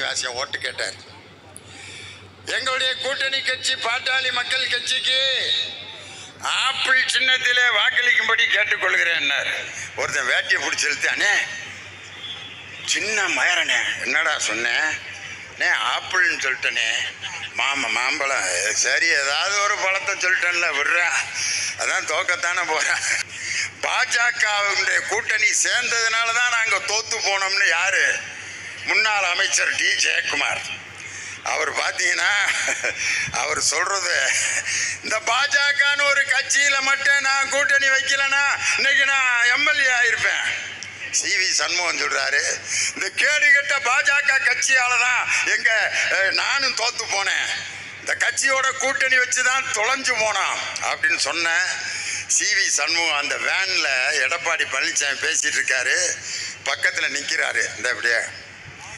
சீனிவாசன் ஓட்டு கேட்டார். எங்களுடைய கூட்டணி கட்சி பாட்டாளி மக்கள் கட்சிக்கு ஆப்பிள் சின்னத்திலே வாக்களிக்கும்படி கேட்டுக்கொள்கிறேன். ஒருத்தன் வேட்டியை பிடிச்சி இழுத்தானே, சின்ன மயரனே என்னடா சொன்னேன், ஆப்பிள்னு சொல்லிட்டனே, மாம்பழம் சரி ஏதாவது ஒரு பழத்தை சொல்லிட்டேன்ல விடுறா, அதான் தோக்கத்தானே போகிறேன். பாஜகவுடைய கூட்டணி சேர்ந்ததுனால தான் நாங்கள் தோத்து போனோம்னு யாரு, முன்னாள் அமைச்சர் டி ஜெயக்குமார். அவர் பார்த்தீங்கன்னா அவர் சொல்றது, இந்த பாஜகன்னு ஒரு கட்சியில மட்டும் நான் கூட்டணி வைக்கலன்னா இன்னைக்கு நான் எம்எல்ஏ ஆயிருப்பேன். சிவி சண்முகம் சொல்றாரு, இந்த கேடுகட்ட பாஜக கட்சியால தான் நானும் தோத்து போனேன், இந்த கட்சியோட கூட்டணி வச்சுதான் தொலைஞ்சு போனான் அப்படின்னு சொன்ன சிவி சண்முகம் அந்த வேன்ல எடப்பாடி பழனிசாமி பேசிட்டு இருக்காரு, பக்கத்துல நிக்கிறாரு இந்த அப்படியே